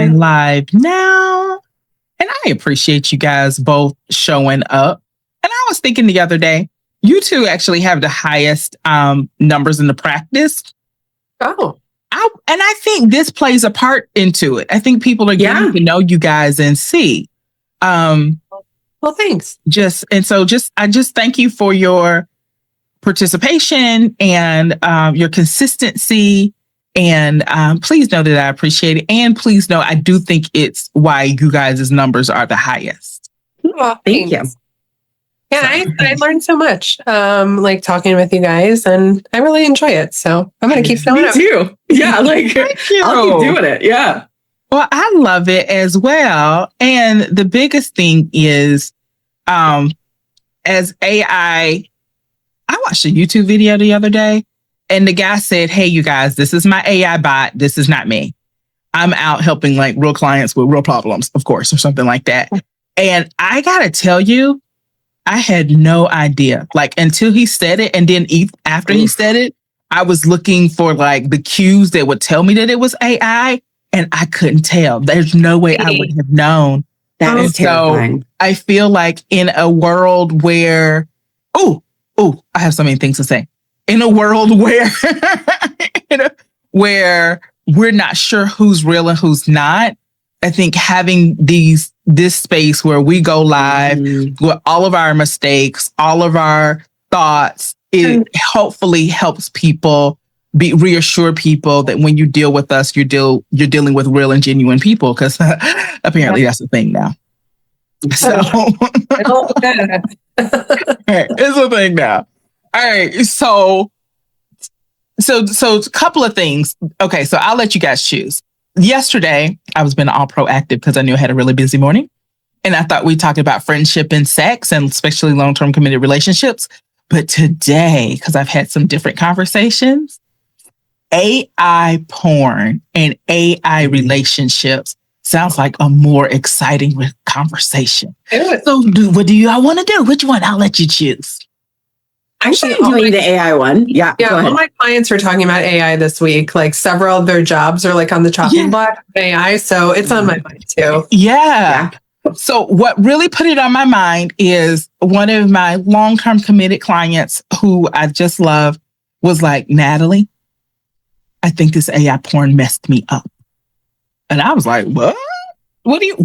going live now. And I appreciate you guys both showing up. And I was thinking the other day, you two actually have the highest numbers in the practice. Oh. And I think this plays a part into it. I think people are getting to know you guys and see. Well, thanks. I just thank you for your participation and your consistency. And please know that I appreciate it. And please know I do think it's why you guys' numbers are the highest. Well, thank you. Yeah, I learned so much, like talking with you guys, and I really enjoy it. So I'm going to keep showing up. Me too. Yeah, like I'll keep doing it. Yeah. Well, I love it as well. And the biggest thing is, as AI, I watched a YouTube video the other day, and the guy said, "Hey, you guys, this is my AI bot. This is not me. I'm out helping like real clients with real problems, of course, or something like that." And I gotta tell you, I had no idea, like until he said it. And then after he said it, I was looking for like the cues that would tell me that it was AI, and I couldn't tell. There's no way I would have known. That is terrifying. So I feel like in a world where, I have so many things to say. In a world where, where we're not sure who's real and who's not, I think having this space where we go live with all of our mistakes, all of our thoughts, it hopefully helps people reassure people that when you deal with us, you're dealing with real and genuine people, because apparently that's the thing now. So it's a thing now. All right. So a couple of things. Okay. So I'll let you guys choose. Yesterday, I was being all proactive because I knew I had a really busy morning. And I thought we talked about friendship and sex, and especially long-term committed relationships. But today, because I've had some different conversations, AI porn and AI relationships sounds like a more exciting conversation. So what do y'all want to do? Which one? I'll let you choose. Actually, doing the AI one. Yeah. All my clients are talking about AI this week. Like several of their jobs are like on the chopping block of AI. So it's on my mind too. Yeah. So what really put it on my mind is one of my long-term committed clients who I just love was like, "Natalie, I think this AI porn messed me up." And I was like, "What? What do you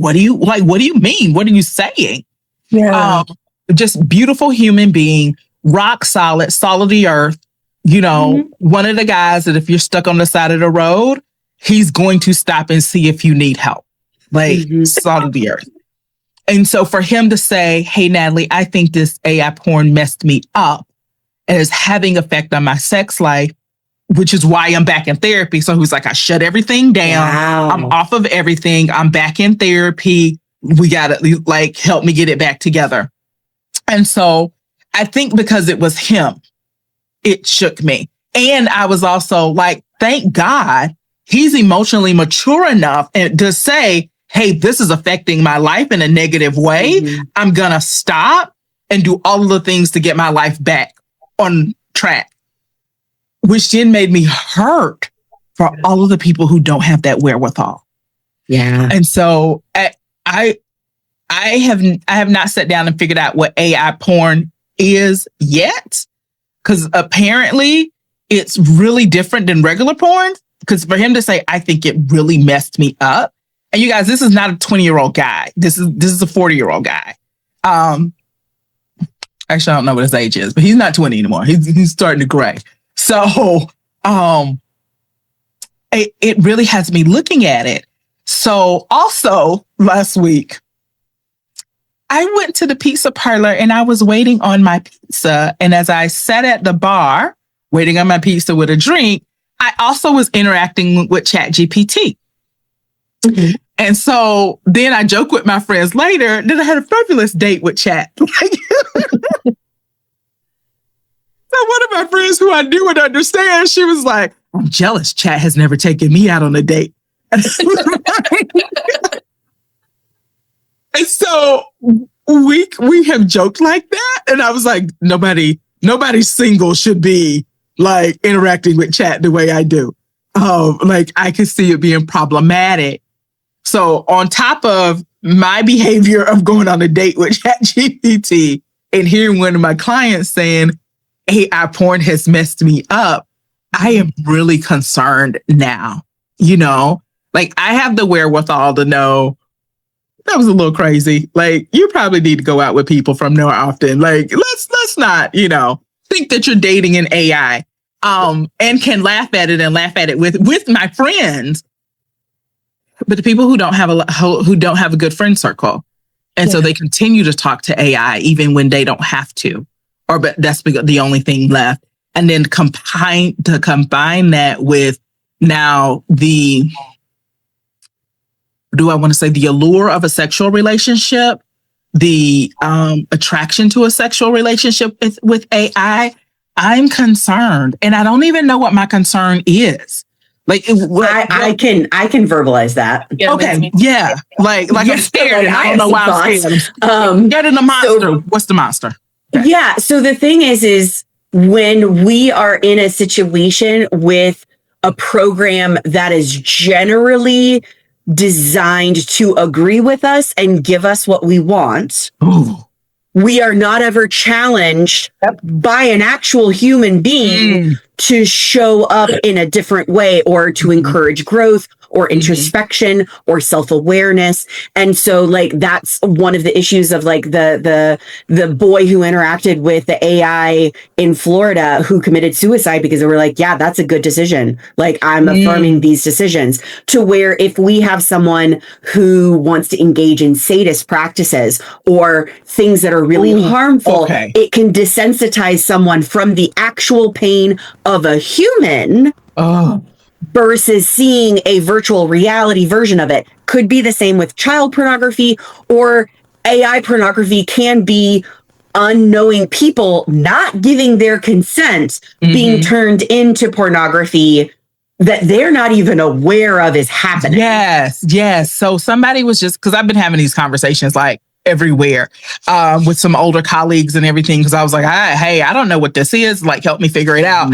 mean? What are you saying?" Yeah. Just beautiful human being, rock solid, salt of the earth. You know, one of the guys that if you're stuck on the side of the road, he's going to stop and see if you need help. Like salt of the earth. And so for him to say, "Hey, Natalie, I think this AI porn messed me up and is having effect on my sex life," which is why I'm back in therapy. So he was like, "I shut everything down. Wow. I'm off of everything. I'm back in therapy. We got to like help me get it back together." And so I think because it was him, it shook me. And I was also like, thank God he's emotionally mature enough to say, "Hey, this is affecting my life in a negative way. I'm going to stop and do all of the things to get my life back on track," which then made me hurt for all of the people who don't have that wherewithal. Yeah. And so I have not sat down and figured out what AI porn is yet, because apparently it's really different than regular porn. Because for him to say, "I think it really messed me up," and you guys, this is not a 20-year-old guy. This is a 40-year-old guy. Actually, I don't know what his age is, but he's not 20 anymore. He's starting to gray. So it really has me looking at it. So also last week, I went to the pizza parlor and I was waiting on my pizza. And as I sat at the bar waiting on my pizza with a drink, I also was interacting with ChatGPT. And so then I joke with my friends later that I had a fabulous date with Chat. So one of my friends who I knew would understand, she was like, "I'm jealous. Chat has never taken me out on a date." And so we have joked like that. And I was like, nobody single should be like interacting with Chat the way I do. Like I could see it being problematic. So on top of my behavior of going on a date with ChatGPT and hearing one of my clients saying, AI porn has messed me up, I am really concerned now. Like I have the wherewithal to know that was a little crazy. Like you probably need to go out with people from more often. Like let's not, think that you're dating an AI and can laugh at it with my friends. But the people who don't have a good friend circle, and so they continue to talk to AI even when they don't have to, but that's the only thing left. And then combine that with now the allure of a sexual relationship, the attraction to a sexual relationship with AI. I'm concerned, and I don't even know what my concern is. Like I can verbalize that. Yeah, okay, yeah. Like I'm scared. And I don't know why I'm scared. Get in the monster. So, what's the monster? Okay. Yeah. So the thing is when we are in a situation with a program that is generally designed to agree with us and give us what we want. Ooh. We are not ever challenged by an actual human being to show up in a different way or to encourage growth or introspection or self-awareness. And so like that's one of the issues of like the boy who interacted with the AI in Florida who committed suicide because they were like, yeah, that's a good decision. Like I'm affirming these decisions. To where if we have someone who wants to engage in sadist practices or things that are really harmful, it can desensitize someone from the actual pain of a human. Versus seeing a virtual reality version of it. Could be the same with child pornography, or AI pornography can be unknowing people not giving their consent being turned into pornography that they're not even aware of is happening. Yes. So somebody was because I've been having these conversations like everywhere with some older colleagues and everything, because I was like, hey, I don't know what this is. Like, help me figure it out.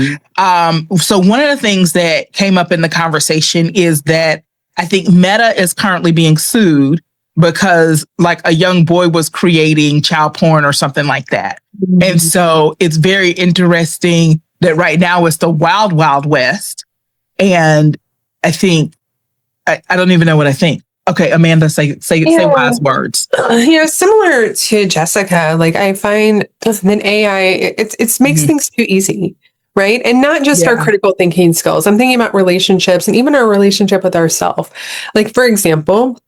So one of the things that came up in the conversation is that I think Meta is currently being sued because like a young boy was creating child porn or something like that. And so it's very interesting that right now it's the wild, wild west. And I think, I don't even know what I think. Okay, Amanda, say wise words. Similar to Jessica, like I find that AI, it makes things too easy, right? And not just our critical thinking skills. I'm thinking about relationships and even our relationship with ourselves. Like, for example,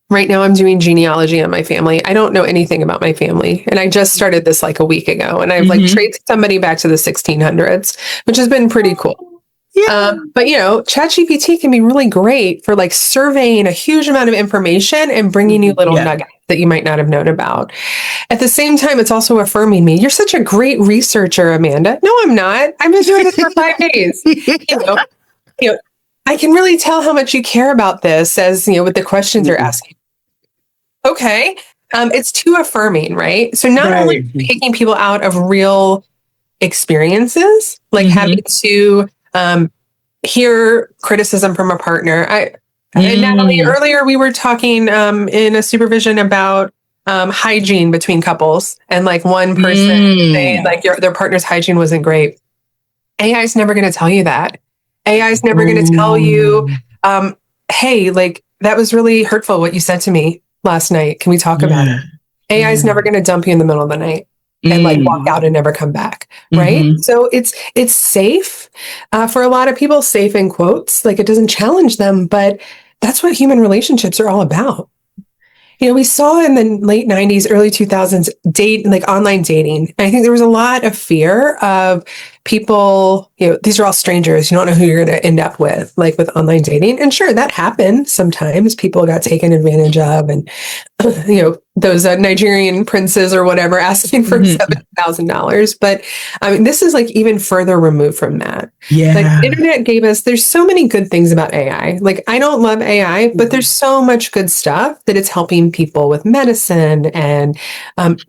right now I'm doing genealogy on my family. I don't know anything about my family. And I just started this like a week ago. And I've like traced somebody back to the 1600s, which has been pretty cool. Yeah. But ChatGPT can be really great for like surveying a huge amount of information and bringing you little nuggets that you might not have known about. At the same time, it's also affirming me. You're such a great researcher, Amanda. No, I'm not. I've been doing this for 5 days. I can really tell how much you care about this as, with the questions you're asking. Okay. It's too affirming, right? So not only taking people out of real experiences, like having to hear criticism from a partner. And Natalie, earlier we were talking in a supervision about hygiene between couples, and like one person saying like their partner's hygiene wasn't great. AI is never going to tell you that. AI is never going to tell you, hey, like that was really hurtful what you said to me last night. Can we talk about it? AI is never going to dump you in the middle of the night and like walk out and never come back. Right. So it's safe for a lot of people, safe in quotes, like it doesn't challenge them, but that's what human relationships are all about. We saw in the late 90s, early 2000s, online dating. I think there was a lot of fear of people, these are all strangers. You don't know who you're going to end up with, like with online dating. And sure, that happened. Sometimes people got taken advantage of, and, those Nigerian princes or whatever asking for $7,000. But I mean, this is like even further removed from that. Yeah. Like the internet gave us, there's so many good things about AI. Like I don't love AI, but there's so much good stuff that it's helping people with medicine and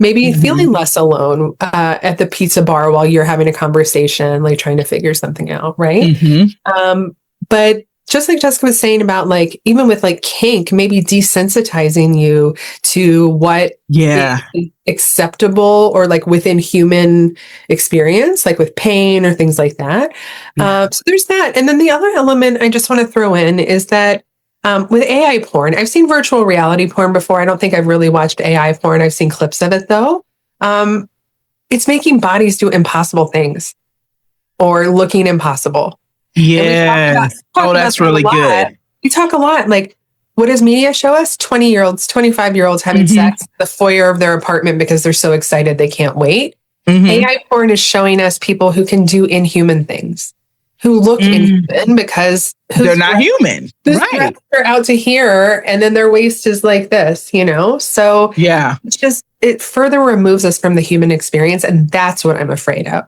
maybe feeling less alone at the pizza bar while you're having a conversation, like trying to figure something out. Right. But just like Jessica was saying about like, even with like kink, maybe desensitizing you to what is acceptable or like within human experience, like with pain or things like that. So there's that. And then the other element I just want to throw in is that with AI porn, I've seen virtual reality porn before. I don't think I've really watched AI porn. I've seen clips of it though. It's making bodies do impossible things or looking impossible. Yeah. Oh, that's really good. We talk a lot. Like, what does media show us? 20-year-olds, 25-year-olds having sex in the foyer of their apartment because they're so excited they can't wait. AI porn is showing us people who can do inhuman things, who look inhuman because they're not human. Right. They're out to here and then their waist is like this, you know? So it further removes us from the human experience. And that's what I'm afraid of,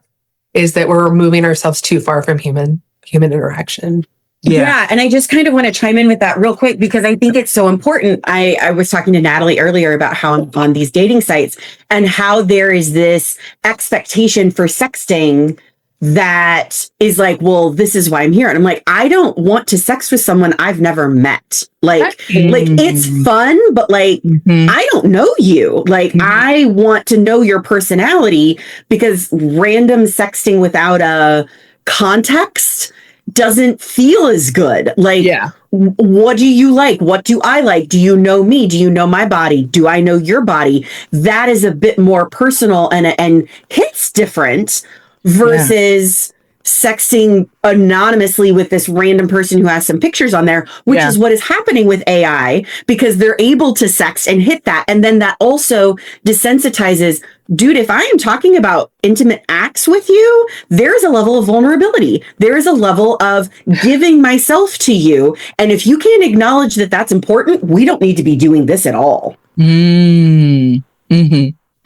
is that we're removing ourselves too far from human interaction. Yeah. And I just kind of want to chime in with that real quick, because I think it's so important. I was talking to Natalie earlier about how I'm on these dating sites and how there is this expectation for sexting that is like, well, this is why I'm here. And I'm like, I don't want to sex with someone I've never met. Like it's fun, but like, I don't know you. Like, I want to know your personality, because random sexting without a context doesn't feel as good. Like, what do you like? What do I like? Do you know me? Do you know my body? Do I know your body? That is a bit more personal and hits different versus sexting anonymously with this random person who has some pictures on there, which is what is happening with AI, because they're able to sext and hit that. And then that also desensitizes, dude, if I am talking about intimate acts with you, there is a level of vulnerability. There is a level of giving myself to you. And if you can't acknowledge that that's important, we don't need to be doing this at all. Okay.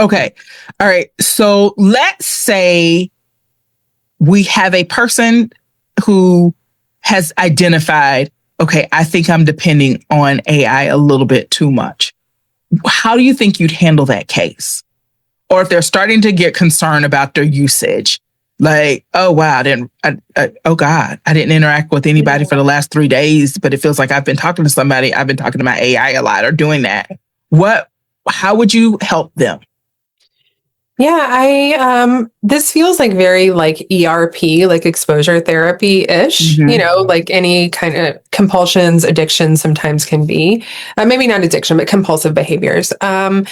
All right. So let's say we have a person who has identified, okay, I think I'm depending on AI a little bit too much. How do you think you'd handle that case? Or if they're starting to get concerned about their usage, like, oh, wow, oh God, I didn't interact with anybody for the last 3 days, but it feels like I've been talking to somebody. I've been talking to my AI a lot or doing that. How would you help them? Yeah, this feels like very like ERP, like exposure therapy-ish, you know, like any kind of compulsions, addiction sometimes can be, maybe not addiction, but compulsive behaviors. I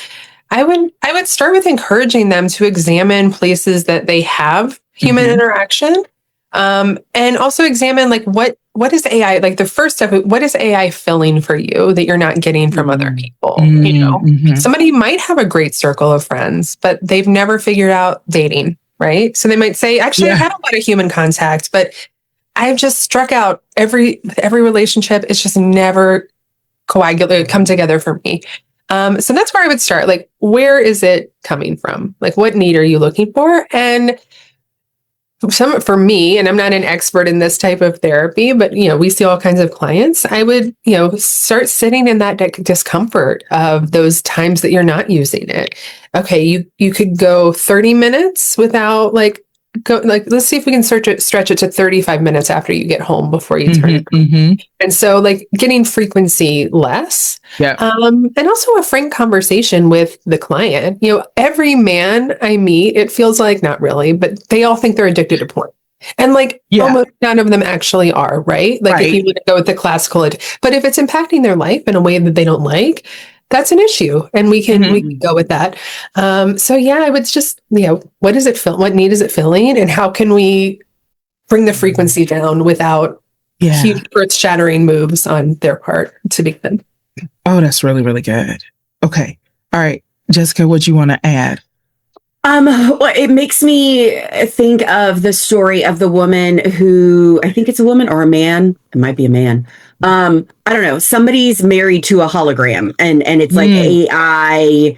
would start with encouraging them to examine places that they have human interaction, and also examine like what is AI, like the first step, what is AI filling for you that you're not getting from other people? You know, somebody might have a great circle of friends, but they've never figured out dating, right? So they might say, actually, I have a lot of human contact, but I've just struck out every relationship. It's just never come together for me. So that's where I would start. Like, where is it coming from? Like, what need are you looking for? And for me, and I'm not an expert in this type of therapy, but, you know, we see all kinds of clients. I would, you know, start sitting in that discomfort of those times that you're not using it. Okay, you could go 30 minutes without let's see if we can stretch it to 35 minutes after you get home before you turn it. And so like getting frequency less, and also a frank conversation with the client. You know, every man I meet, it feels like, not really, but they all think they're addicted to porn. And like almost none of them actually are, right? Like if you would go with the classical, but if it's impacting their life in a way that they don't like, that's an issue. And we can go with that. So yeah, I would just, you know, what need is it filling? And how can we bring the frequency down without huge earth shattering moves on their part to begin? Oh, that's really, really good. Okay. All right. Jessica, what do you want to add? Well, it makes me think of the story of the woman who, I think it's a woman or a man. It might be a man. I don't know. Somebody's married to a hologram and it's like AI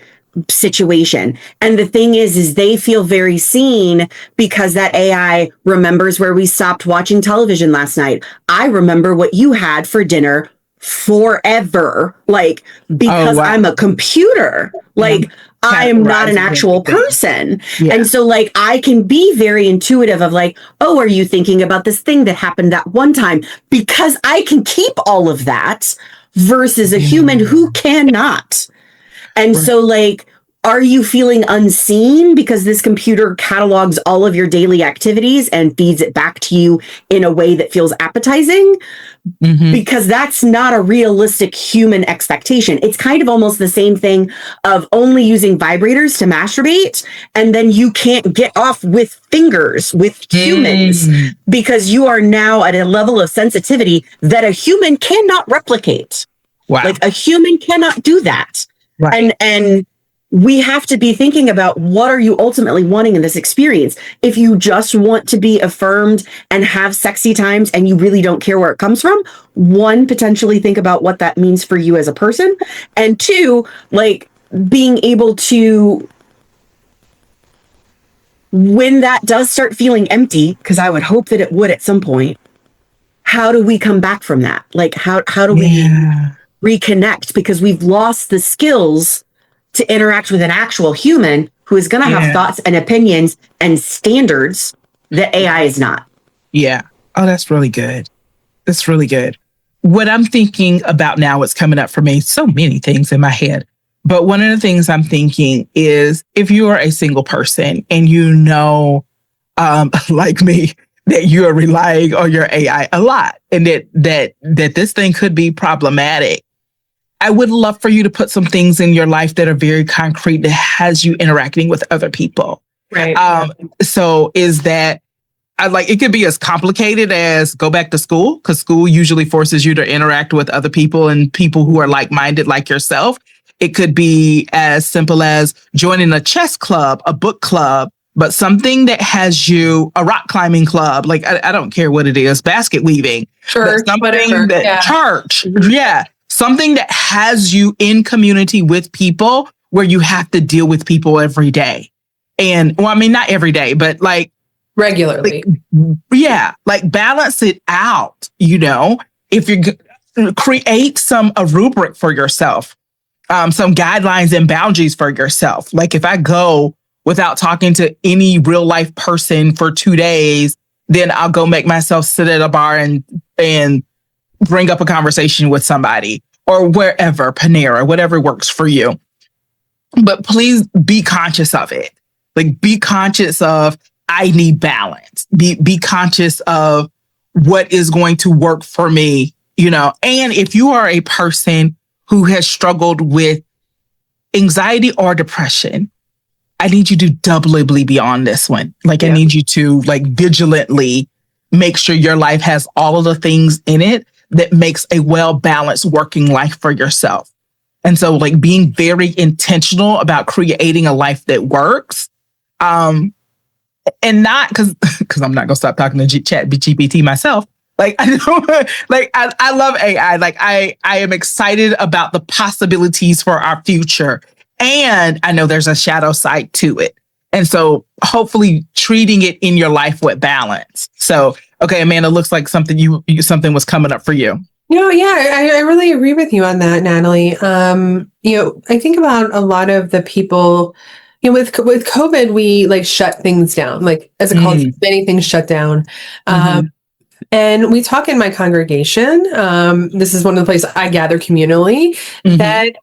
situation. And the thing is they feel very seen because that AI remembers where we stopped watching television last night. I remember what you had for dinner forever, like, because I'm a computer. Like, I am not an actual person. Yeah. And so, like, I can be very intuitive of like, oh, are you thinking about this thing that happened that one time? Because I can keep all of that versus a human who cannot. And so, like, are you feeling unseen because this computer catalogs all of your daily activities and feeds it back to you in a way that feels appetizing? Because that's not a realistic human expectation. It's kind of almost the same thing of only using vibrators to masturbate, and then you can't get off with fingers with humans because you are now at a level of sensitivity that a human cannot replicate. Wow. Like, a human cannot do that. Right. And we have to be thinking about what are you ultimately wanting in this experience. If you just want to be affirmed and have sexy times and you really don't care where it comes from, one, potentially think about what that means for you as a person. And two, like, being able to, when that does start feeling empty, because I would hope that it would at some point, how do we come back from that? Like, how do we reconnect? Because we've lost the skills to interact with an actual human who is going to have thoughts and opinions and standards that AI is not. Yeah. Oh, that's really good. That's really good. What I'm thinking about now, what's coming up for me, so many things in my head. But one of the things I'm thinking is if you are a single person and you know, like me, that you are relying on your AI a lot and that this thing could be problematic, I would love for you to put some things in your life that are very concrete that has you interacting with other people. Right. So is that, it could be as complicated as go back to school, because school usually forces you to interact with other people and people who are like-minded like yourself. It could be as simple as joining a chess club, a book club, but something that has you, a rock climbing club, like I don't care what it is, basket weaving. Church, something that church. Yeah. Something that has you in community with people where you have to deal with people every day. And, well, I mean, not every day, but like regularly. Like balance it out, if you create a rubric for yourself, some guidelines and boundaries for yourself. Like if I go without talking to any real life person for 2 days, then I'll go make myself sit at a bar and bring up a conversation with somebody or wherever, Panera, whatever works for you. But please be conscious of it. Like be conscious of, I need balance. Be conscious of what is going to work for me, and if you are a person who has struggled with anxiety or depression, I need you to doubly be on this one. Like I need you to vigilantly make sure your life has all of the things in it that makes a well-balanced working life for yourself. And so being very intentional about creating a life that works. And not because I'm not going to stop talking to GPT myself. I love AI. I am excited about the possibilities for our future. And I know there's a shadow side to it. And so hopefully treating it in your life with balance. So, okay, Amanda, looks like something something was coming up for you. I really agree with you on that, Natalie. I think about a lot of the people, with COVID, we shut things down. As a culture, many things shut down. And we talk in my congregation. This is one of the places I gather communally that,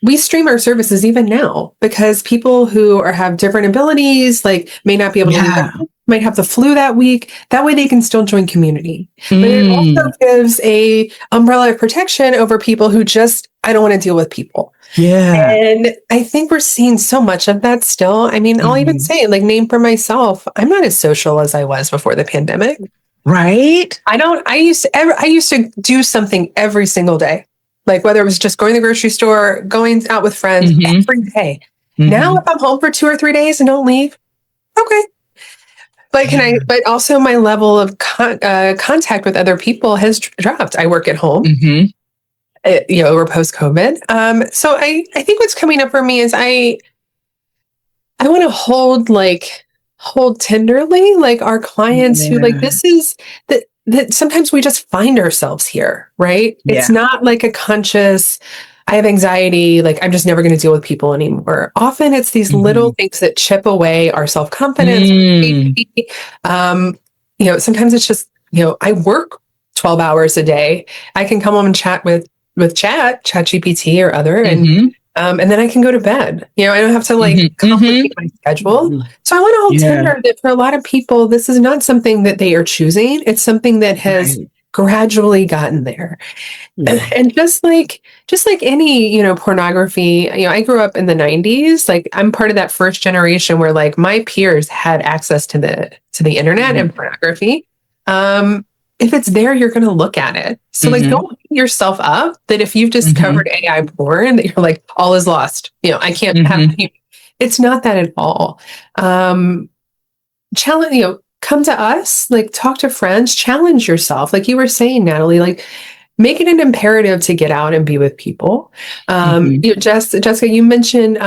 we stream our services even now because people who have different abilities, may not be able to, might have the flu that week. That way they can still join community. But it also gives a umbrella of protection over people who I don't want to deal with people. Yeah. And I think we're seeing so much of that still. I mean, I'll even say, name for myself, I'm not as social as I was before the pandemic. Right. I used to do something every single day. Whether it was just going to the grocery store, going out with friends every day. Now, if I'm home for 2 or 3 days and don't leave, okay. But also my level of contact with other people has dropped. I work at home, we're post-COVID. So I think what's coming up for me is I want to hold tenderly, our clients who this is that sometimes we just find ourselves here, right? Yeah. It's not like a conscious, I have anxiety, like I'm just never going to deal with people anymore. Often it's these little things that chip away our self-confidence. Sometimes it's just, I work 12 hours a day. I can come home and chat with ChatGPT or other, and then I can go to bed. I don't have to complicate my schedule. So I want to hold tender that for a lot of people, this is not something that they are choosing. It's something that has gradually gotten there. And just like any, pornography, I grew up in the 90s. Like I'm part of that first generation where like my peers had access to the internet and pornography. If it's there, you're going to look at it. So like, don't beat yourself up that if you've discovered AI porn, that you're like, all is lost. I can't have it. It's not that at all. Challenge, come to us, like talk to friends, challenge yourself. Like you were saying, Natalie, like make it an imperative to get out and be with people. Jessica, you mentioned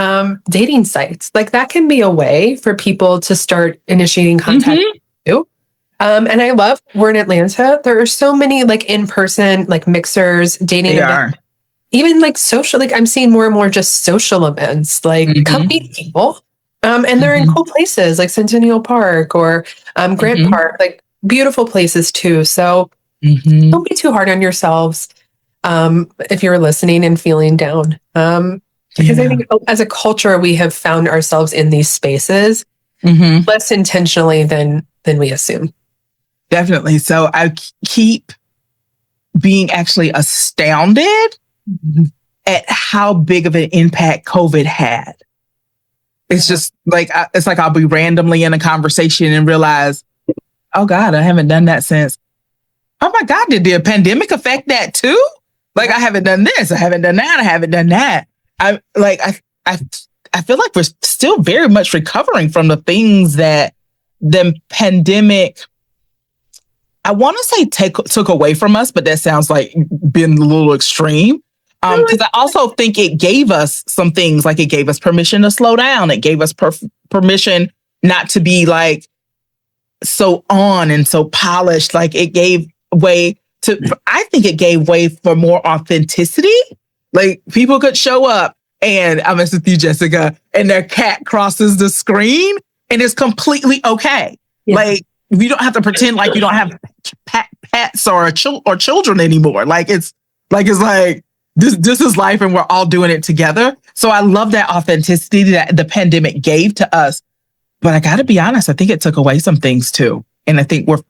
dating sites. Like that can be a way for people to start initiating contact with you. And I love, we're in Atlanta. There are so many like in-person, like mixers, dating events. Even like social, like I'm seeing more and more just social events, like come meet people. And they're in cool places like Centennial Park or Grant Park, like beautiful places too. So don't be too hard on yourselves if you're listening and feeling down. Because I think as a culture, we have found ourselves in these spaces less intentionally than we assume. Definitely. So I keep being actually astounded at how big of an impact COVID had. It's just like, it's like I'll be randomly in a conversation and realize, oh God, I haven't done that since. Oh my God, did the pandemic affect that too? Like I haven't done this, I haven't done that, I haven't done that. I feel like we're still very much recovering from the things that the pandemic, I want to say took away from us, but that sounds like being a little extreme. Because I also think it gave us some things, like it gave us permission to slow down. It gave us permission not to be like so on and so polished. Like it gave way to, I think it gave way for more authenticity. Like people could show up and I'm with you, Jessica, and their cat crosses the screen and it's completely okay. Yeah. Like we don't have to pretend like you don't have pets or children anymore. Like it's like this is life and we're all doing it together. So I love that authenticity that the pandemic gave to us. But I got to be honest, I think it took away some things too. And I think we're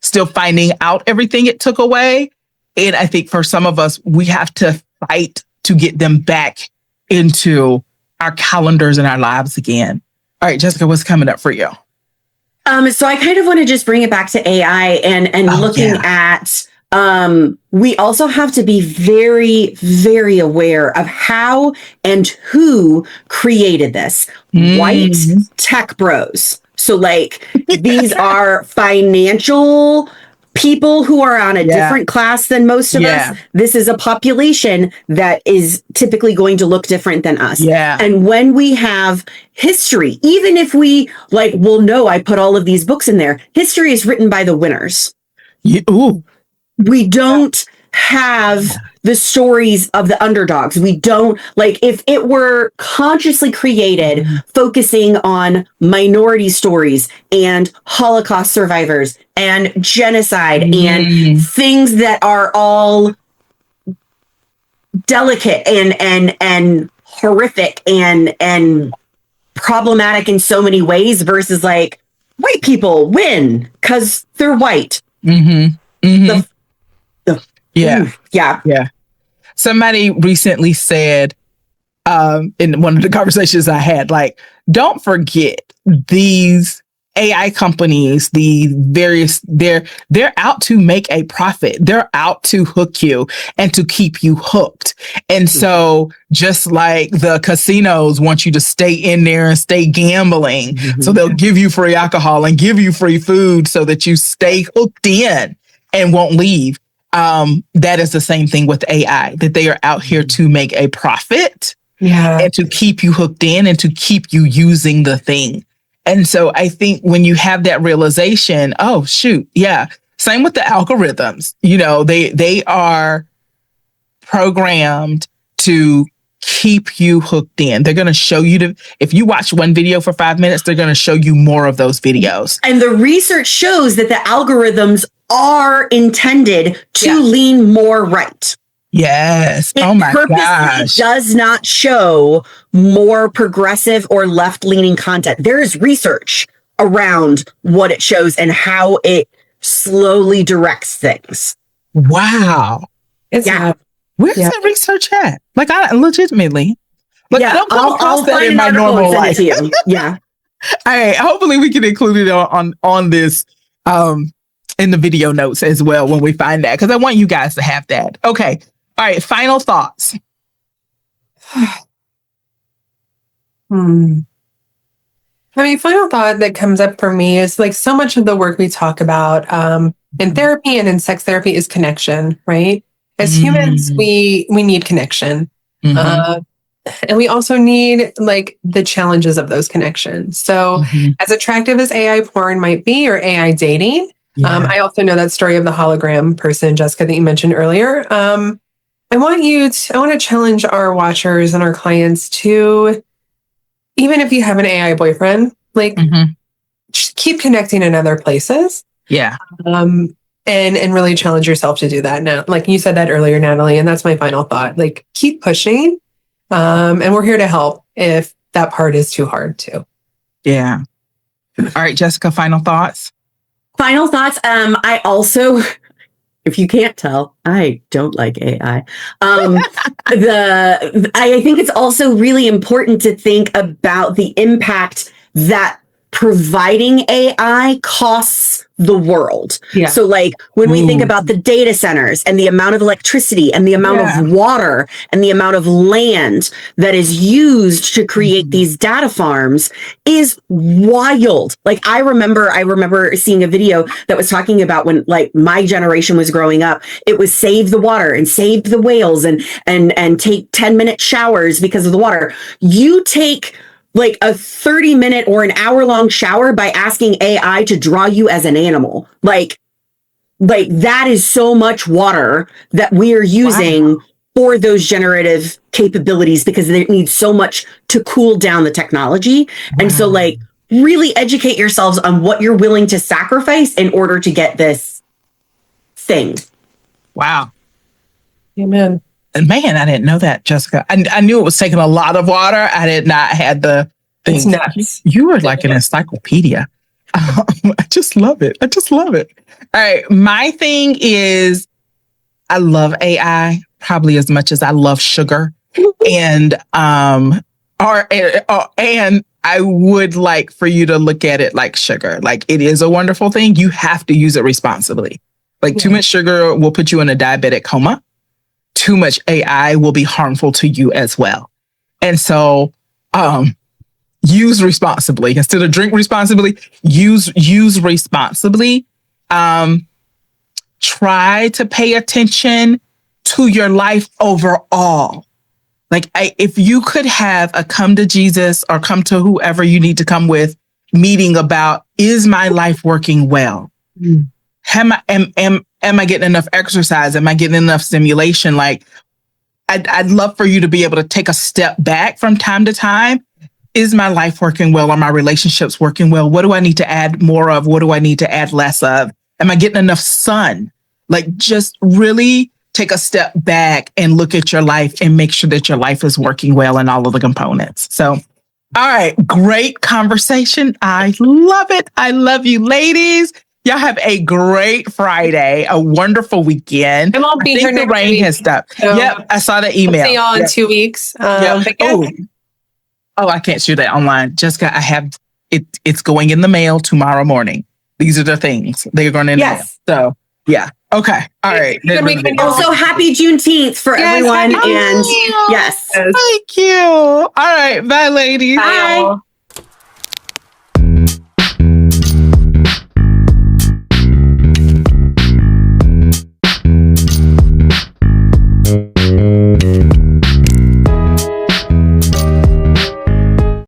still finding out everything it took away. And I think for some of us, we have to fight to get them back into our calendars and our lives again. All right, Jessica, what's coming up for you? So I kind of want to just bring it back to AI and looking at, we also have to be very, very aware of how and who created this. White tech bros. So like these are financial people who are on a different class than most of us. This is a population that is typically going to look different than us. Yeah. And when we have history, even if we like, well, no, I put all of these books in there. History is written by the winners. We don't have the stories of the underdogs. We don't, like, if it were consciously created focusing on minority stories and Holocaust survivors and genocide and things that are all delicate and horrific and problematic in so many ways versus like white people win because they're white. Yeah. Somebody recently said in one of the conversations I had, like, don't forget these AI companies, they're out to make a profit. They're out to hook you and to keep you hooked. And so just like the casinos want you to stay in there and stay gambling, so they'll give you free alcohol and give you free food so that you stay hooked in and won't leave. That is the same thing with AI, that they are out here to make a profit and to keep you hooked in and to keep you using the thing. And so I think when you have that realization, oh, shoot, Same with the algorithms. They are programmed to keep you hooked in. They're going to show you if you watch one video for 5 minutes, they're going to show you more of those videos. And the research shows that the algorithms are intended to lean more right. Yes. It purposely does not show more progressive or left-leaning content. There is research around what it shows and how it slowly directs things. Wow. Where's that research at? Like, I legitimately. Like, I don't come across that in my normal life. Yeah. All right. Hopefully, we can include it on this in the video notes as well when we find that, because I want you guys to have that. Okay. All right. Final thoughts. Final thought that comes up for me is like so much of the work we talk about in therapy and in sex therapy is connection, right? As humans, we need connection. And we also need like the challenges of those connections. So as attractive as AI porn might be, or AI dating, I also know that story of the hologram person, Jessica, that you mentioned earlier. I want to challenge our watchers and our clients to, even if you have an AI boyfriend, like just keep connecting in other places. Yeah. And really challenge yourself to do that now. Like you said that earlier, Natalie, and that's my final thought. Like keep pushing. And we're here to help if that part is too hard too. Yeah. All right, Jessica, final thoughts? Final thoughts. I also, if you can't tell, I don't like AI. I think it's also really important to think about the impact that providing AI costs the world. Yeah. So like when we think about the data centers and the amount of electricity and the amount of water and the amount of land that is used to create these data farms is wild. Like I remember seeing a video that was talking about when like my generation was growing up, it was save the water and save the whales and take 10-minute showers because of the water. You take like a 30-minute or an hour-long shower by asking AI to draw you as an animal. Like that is so much water that we are using for those generative capabilities because it needs so much to cool down the technology. And so like really educate yourselves on what you're willing to sacrifice in order to get this thing. Wow. Amen. And man, I didn't know that, Jessica. I knew it was taking a lot of water. I did not have the things. It's nuts. You were like an encyclopedia. I just love it. All right. My thing is I love AI probably as much as I love sugar. And I would like for you to look at it like sugar. Like it is a wonderful thing. You have to use it responsibly. Like too much sugar will put you in a diabetic coma. Too much AI will be harmful to you as well. And so use responsibly. Instead of drink responsibly, use responsibly. Try to pay attention to your life overall. Like if you could have a come to Jesus or come to whoever you need to come with meeting about, is my life working well? Am I getting enough exercise? Am I getting enough stimulation? Like, I'd love for you to be able to take a step back from time to time. Is my life working well? Are my relationships working well? What do I need to add more of? What do I need to add less of? Am I getting enough sun? Like, just really take a step back and look at your life and make sure that your life is working well in all of the components. So, all right, great conversation. I love it. I love you, ladies. Y'all have a great Friday, a wonderful weekend. I won't be here next week. The rain has stopped. So yep, I saw the email. See y'all in 2 weeks. Oh, I can't share that online. Jessica, I have it. It's going in the mail tomorrow morning. These are the things they're going in the mail. So yeah. Okay. All right. Also, happy Juneteenth for everyone. And yes. Thank you. All right. Bye, ladies. Bye.